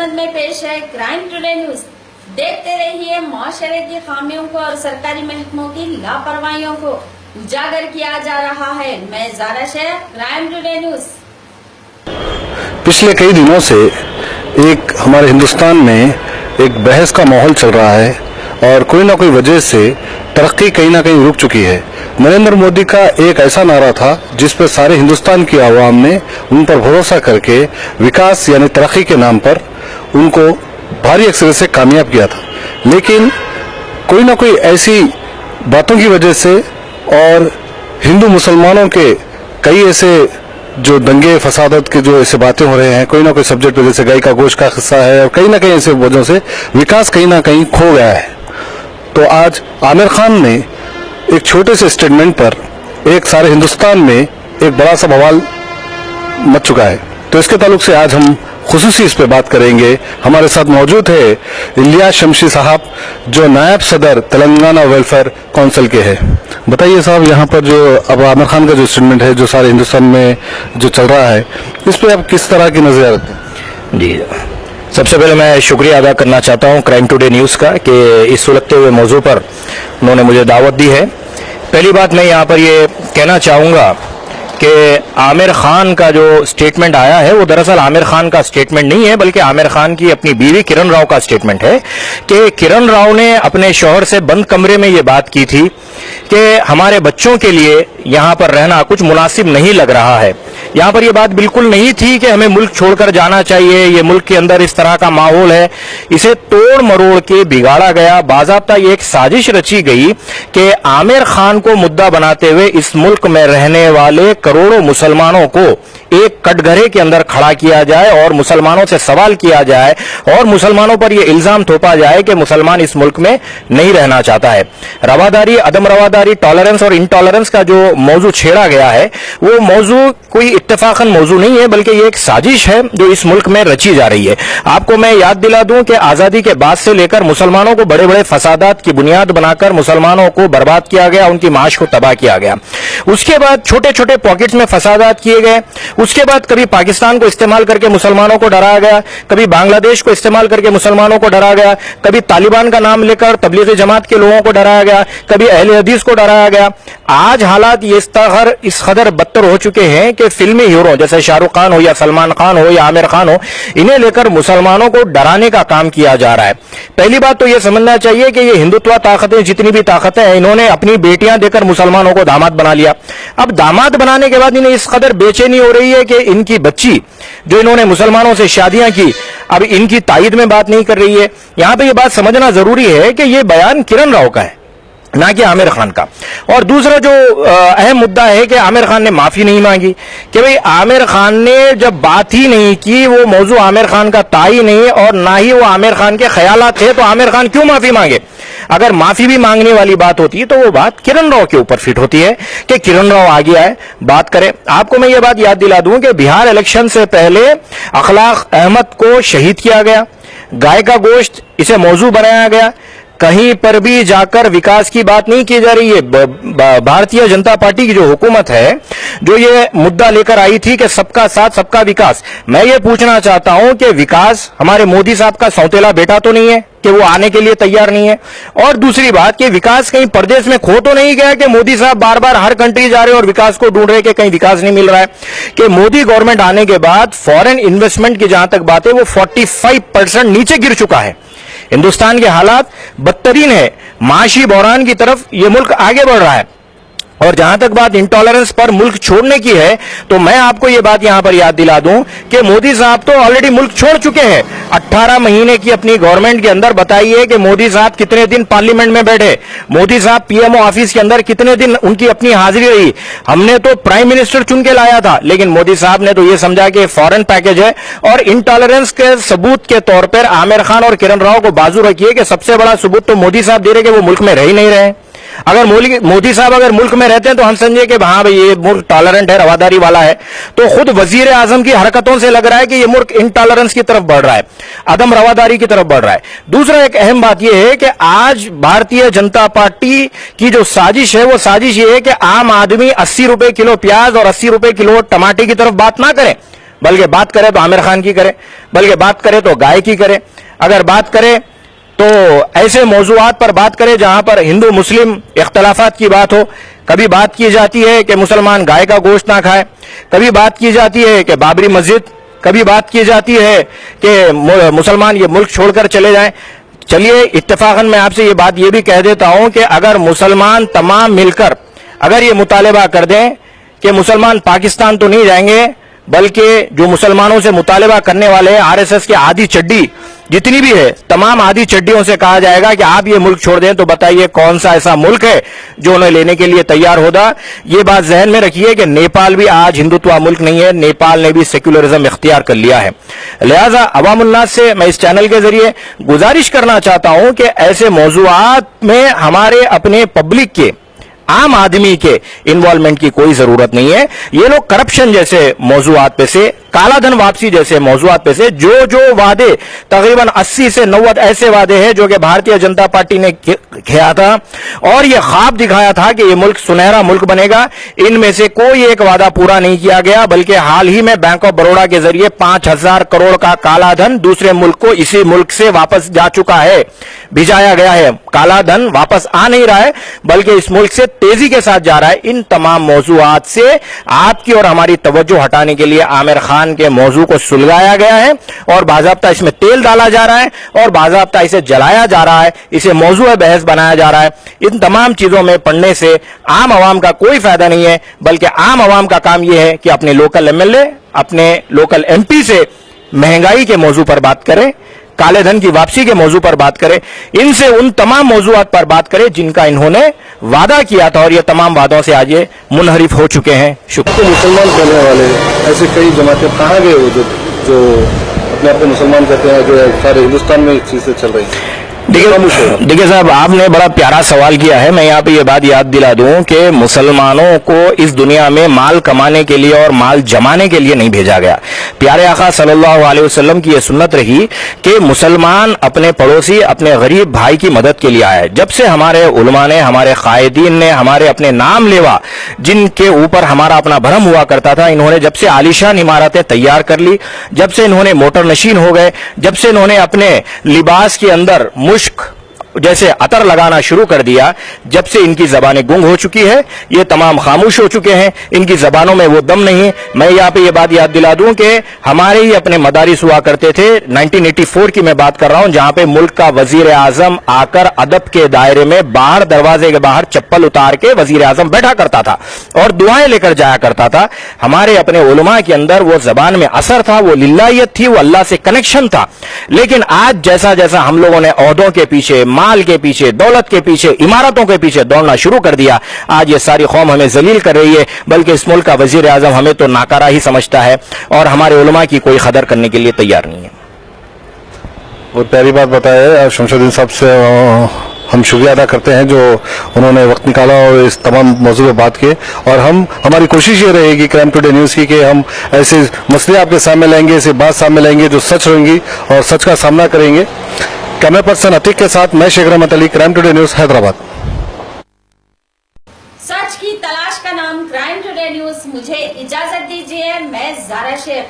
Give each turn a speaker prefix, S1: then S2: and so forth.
S1: खिदमत में पेश है क्राइम टुडे न्यूज। देखते रहिए मुआशरे की खामियों को और सरकारी महकमों की लापरवाहियों को उजागर किया जा रहा है। मैं Zara Shaikh, Crime Today News.
S2: पिछले कई दिनों से एक हमारे हिंदुस्तान में एक बहस का माहौल चल रहा है और कोई ना कोई वजह से तरक्की कहीं ना कहीं रुक चुकी है। नरेंद्र मोदी का एक ऐसा नारा था जिस पर सारे हिंदुस्तान की आवाम ने उन पर भरोसा करके विकास यानी तरक्की के नाम पर उनको भारी अक्सर से कामयाब किया था, लेकिन कोई ना कोई ऐसी बातों की वजह से और हिंदू मुसलमानों के कई ऐसे जो दंगे फसादत के जो ऐसे बातें हो रहे हैं, कोई ना कोई सब्जेक्ट पे, जैसे गाय का गोश्त का किस्सा है, और कहीं ना कहीं ऐसे वजहों से विकास कहीं ना कहीं खो गया है। तो आज आमिर खान ने एक छोटे से स्टेटमेंट पर एक सारे हिंदुस्तान में एक बड़ा सा बवाल मच चुका है। तो इसके ताल्लुक से आज हम खुसूसी इस पे बात करेंगे। हमारे साथ मौजूद है इलियास शमशी साहब, जो नायब सदर तेलंगाना वेलफेयर काउंसिल के हैं। बताइए साहब, यहाँ पर जो अब आमिर खान का जो स्टेटमेंट है जो सारे हिंदुस्तान में जो चल रहा है, इस पे आप किस तरह की नजर रखते हैं?
S3: जी, सबसे पहले मैं शुक्रिया अदा करना चाहता हूँ क्राइम टुडे न्यूज़ का कि इस सुलगते हुए मौजू पर उन्होंने मुझे दावत दी है। पहली बात मैं यहाँ पर ये कहना चाहूँगा कि आमिर खान का जो स्टेटमेंट आया है वो दरअसल आमिर खान का स्टेटमेंट नहीं है, बल्कि आमिर खान की अपनी बीवी किरण राव का स्टेटमेंट है कि किरण राव ने अपने शौहर से बंद कमरे में ये बात की थी कि हमारे बच्चों के लिए यहाँ पर रहना कुछ मुनासिब नहीं लग रहा है। यहाँ पर ये बात बिल्कुल नहीं थी कि हमें मुल्क छोड़कर जाना चाहिए, ये मुल्क के अंदर इस तरह का माहौल है। इसे तोड़ मरोड़ के बिगाड़ा गया, बाज़ाब्ता ये एक साजिश रची गई कि आमिर खान को मुद्दा बनाते हुए इस मुल्क में रहने वाले करोड़ों मुसलमानों को एक कटघरे के अंदर खड़ा किया जाए और मुसलमानों से सवाल किया जाए और मुसलमानों पर यह इल्जाम थोपा जाए कि मुसलमान इस मुल्क में नहीं रहना चाहता है। रवादारी, अदम रवादारी, टॉलरेंस और इंटॉलरेंस का जो मौजू छेड़ा गया है वो मौजू कोई इत्तेफाकन मौजू नहीं है, बल्कि ये एक साजिश है जो इस मुल्क में रची जा रही है। आपको मैं याद दिला दूं कि आजादी के बाद से लेकर मुसलमानों को बड़े बड़े फसादात की बुनियाद बनाकर मुसलमानों को बर्बाद किया गया, उनकी माश को तबाह किया गया। उसके बाद छोटे छोटे पॉकेट्स में फसादात किए गए। उसके बाद कभी पाकिस्तान को इस्तेमाल करके मुसलमानों को डराया गया, कभी बांग्लादेश को इस्तेमाल करके मुसलमानों को डराया गया, कभी तालिबान का नाम लेकर तबलीगी जमात के लोगों को डराया गया, कभी अहले हदीस को डराया गया। आज हालात ये इस कदर बदतर हो चुके हैं कि फिल्मी हीरो जैसे शाहरुख खान हो या सलमान खान हो या आमिर खान हो, इन्हें लेकर मुसलमानों को डराने का काम किया जा रहा है। पहली बात तो यह समझना चाहिए कि ये हिंदुत्व ताकतें जितनी भी ताकतें हैं, इन्होंने अपनी बेटियां देकर मुसलमानों को दामाद बना लिया। अब दामाद बनाने के बाद इन्हें इस कदर बेचैनी हो रही है कि इनकी बच्ची जो इन्होंने मुसलमानों से शादियां की, अब इनकी तायद में बात नहीं कर रही है। यहां पे ये बात समझना जरूरी है कि ये बयान किरण राव का है, ना कि आमिर खान का। और दूसरा जो अहम मुद्दा है कि आमिर खान ने माफी नहीं मांगी, कि भाई आमिर खान ने जब बात ही नहीं की, वो मौजू आमिर खान का था ही नहीं और ना ही वो आमिर खान के ख्यालात थे, तो आमिर खान क्यों माफी मांगे? अगर माफी भी मांगने वाली बात होती तो वो बात किरण राव के ऊपर फिट होती है कि किरण राव आगे आए, बात करें। आपको मैं ये बात याद दिला दूं कि बिहार इलेक्शन से पहले अखलाक अहमद को शहीद किया गया, गाय का गोश्त इसे मौजू बनाया गया, कहीं पर भी जाकर विकास की बात नहीं की जा रही है। भारतीय जनता पार्टी की जो हुकूमत है, जो ये मुद्दा लेकर आई थी कि सबका साथ सबका विकास, मैं ये पूछना चाहता हूं कि विकास हमारे मोदी साहब का सौतेला बेटा तो नहीं है कि वो आने के लिए तैयार नहीं है? और दूसरी बात कि विकास कहीं परदेश में खो तो नहीं गया कि मोदी साहब बार बार हर कंट्री जा रहे हैं और विकास को ढूंढ रहे कि कहीं विकास नहीं मिल रहा है? कि मोदी गवर्नमेंट आने के बाद फॉरेन इन्वेस्टमेंट की जहां तक बात है वो 45% नीचे गिर चुका है। हिंदुस्तान के हालात बदतरीन है, माशी बहरान की तरफ ये मुल्क आगे बढ़ रहा है। और जहां तक बात इंटॉलरेंस पर मुल्क छोड़ने की है, तो मैं आपको ये बात यहां पर याद दिला दूं कि मोदी साहब तो ऑलरेडी मुल्क छोड़ चुके हैं। 18 महीने की अपनी गवर्नमेंट के अंदर बताइए कि मोदी साहब कितने दिन पार्लियामेंट में बैठे, मोदी साहब पीएमओ ऑफिस के अंदर कितने दिन उनकी अपनी हाजिरी रही। हमने तो प्राइम मिनिस्टर चुन के लाया था, लेकिन मोदी साहब ने तो ये समझा कि फॉरेन पैकेज है। और इंटॉलरेंस के सबूत के तौर पर आमिर खान और किरण राव को बाजू रखिए कि सबसे बड़ा सबूत तो मोदी साहब दे रहे कि वो मुल्क में रह ही नहीं रहे। अगर मोदी साहब अगर मुल्क में रहते हैं तो हम समझे कि हाँ भाई ये मुल्क टॉलरेंट है, रवादारी वाला है, तो खुद वजीर आजम की हरकतों से लग रहा है कि ये मुल्क इंटॉलरेंस की तरफ बढ़ रहा है, अदम रवादारी की तरफ बढ़ रहा है। दूसरा एक अहम बात यह है कि आज भारतीय जनता पार्टी की जो साजिश है वो साजिश ये है कि आम आदमी 80 रुपए किलो प्याज और 80 रुपए किलो टमाटर की तरफ बात ना करें, بلکہ بات کرے تو عامر خان کی کرے, بلکہ بات کرے تو گائے کی کرے, اگر بات کرے تو ایسے موضوعات پر بات کرے جہاں پر ہندو مسلم اختلافات کی بات ہو. کبھی بات کی جاتی ہے کہ مسلمان گائے کا گوشت نہ کھائے, کبھی بات کی جاتی ہے کہ بابری مسجد, کبھی بات کی جاتی ہے کہ مسلمان یہ ملک چھوڑ کر چلے جائیں. چلیے اتفاقاً میں آپ سے یہ بات یہ بھی کہہ دیتا ہوں کہ اگر مسلمان تمام مل کر اگر یہ مطالبہ کر دیں کہ مسلمان پاکستان تو نہیں جائیں گے, بلکہ جو مسلمانوں سے مطالبہ کرنے والے ہیں آر ایس ایس کے آدھی چڈی جتنی بھی ہے, تمام آدھی چڈیوں سے کہا جائے گا کہ آپ یہ ملک چھوڑ دیں, تو بتائیے کون سا ایسا ملک ہے جو انہیں لینے کے لیے تیار ہوگا. یہ بات ذہن میں رکھیے کہ نیپال بھی آج ہندوتوا ملک نہیں ہے, نیپال نے بھی سیکولرزم اختیار کر لیا ہے. لہذا عوام الناس سے میں اس چینل کے ذریعے گزارش کرنا چاہتا ہوں کہ ایسے موضوعات میں ہمارے اپنے پبلک کے, عام آدمی کے انوالومنٹ کی کوئی ضرورت نہیں ہے. یہ لوگ کرپشن جیسے موضوعات پہ سے, کالا دھن واپسی جیسے موضوعات پہ سے جو وعدے تقریباً 80 سے 90 ایسے وعدے ہیں جو کہ بھارتیہ جنتا پارٹی نے کیا تھا اور یہ خواب دکھایا تھا کہ یہ ملک سنہرا ملک بنے گا, ان میں سے کوئی ایک وعدہ پورا نہیں کیا گیا, بلکہ حال ہی میں بینک آف بروڑا کے ذریعے 5000 کروڑ کا کالا دھن دوسرے ملک کو اسی ملک سے واپس جا چکا ہے, بھجایا گیا ہے. کالا دھن واپس آ نہیں رہا ہے بلکہ اس ملک سے تیزی کے ساتھ جا رہا ہے. ان تمام موضوعات سے آپ کی اور ہماری توجہ ہٹانے کے لیے عامر خان کے موضوع کو سلگایا گیا ہے اور باضابطہ اس میں تیل ڈالا جا رہا ہے اور باضابطہ اسے جلایا جا رہا ہے, اسے موضوع بحث بنایا جا رہا ہے. ان تمام چیزوں میں پڑھنے سے عام عوام کا کوئی فائدہ نہیں ہے, بلکہ عام عوام کا کام یہ ہے کہ اپنے لوکل ایم ایل اے, اپنے لوکل ایم پی سے مہنگائی کے موضوع پر بات کریں, کالے دھن کی واپسی کے موضوع پر بات کرے, ان سے ان تمام موضوعات پر بات کرے جن کا انہوں نے وعدہ کیا تھا اور یہ تمام وعدوں سے آج یہ منحرف ہو چکے ہیں. شکریہ.
S2: مسلمان کہنے والے ایسے کئی جماعتیں کہاں گئے وہ جو اپنے آپ کو مسلمان کہتے ہیں, جو سارے ہندوستان میں اس چیز سے چل رہی ہیں؟
S3: دیکھیے صاحب, آپ نے بڑا پیارا سوال کیا ہے. میں یہاں پہ یہ بات یاد دلا دوں کہ مسلمانوں کو اس دنیا میں مال کمانے کے لیے اور مال جمانے کے لیے نہیں بھیجا گیا. پیارے آقا صلی اللہ علیہ وسلم کی یہ سنت رہی کہ مسلمان اپنے پڑوسی, اپنے غریب بھائی کی مدد کے لیے آئے. جب سے ہمارے علماء نے, ہمارے قائدین نے, ہمارے اپنے نام لیوا جن کے اوپر ہمارا اپنا بھرم ہوا کرتا تھا, انہوں نے جب سے عالیشان عمارتیں تیار کر لی, جب سے انہوں نے موٹر نشین ہو گئے, جب سے انہوں نے اپنے لباس کے اندر مشک جیسے عطر لگانا شروع کر دیا, جب سے ان کی زبانیں گنگ ہو چکی ہے, یہ تمام خاموش ہو چکے ہیں, ان کی زبانوں میں وہ دم نہیں. میں یہاں پہ یہ بات یاد دلا دوں کہ ہمارے ہی اپنے مدارس ہوا کرتے تھے, 1984 کی میں بات کر رہا ہوں, جہاں پہ ملک کا وزیر اعظم آ کر ادب کے دائرے میں باہر دروازے کے باہر چپل اتار کے وزیر اعظم بیٹھا کرتا تھا اور دعائیں لے کر جایا کرتا تھا. ہمارے اپنے علماء کے اندر وہ زبان میں اثر تھا, وہ للہیت تھی, وہ اللہ سے کنیکشن تھا. لیکن آج جیسا جیسا ہم لوگوں نے عہدوں کے پیچھے, مال کے پیچھے, دولت کے پیچھے, عمارتوں کے پیچھے دوڑنا شروع کر دیا, آج یہ ساری قوم ہمیں ذلیل کر رہی ہے, بلکہ اس ملک کا وزیر اعظم ہمیں تو ناکارہ ہی سمجھتا ہے اور ہمارے علماء کی کوئی قدر کرنے کے لیے تیار نہیں ہے.
S2: بہت پیاری بات بتایا شمشاد الدین صاحب سے ہم شکریہ ادا کرتے ہیں جو انہوں نے وقت نکالا اور اس تمام موضوع پہ بات کی. اور ہماری کوشش یہ رہے گی کرائم ٹوڈے نیوز کی کہ ہم ایسے مسئلے آپ کے سامنے لائیں گے, ایسی بات سامنے لائیں گے جو سچ رہیں گی اور سچ کا سامنا کریں گے. کیمرہ پرسن عتیق کے ساتھ میں شیخ Rahmat Ali, crime today news, Hyderabad.
S1: سچ کی تلاش کا نام کرائم ٹوڈے نیوز. مجھے اجازت دیجیے, میں زارا شیخ.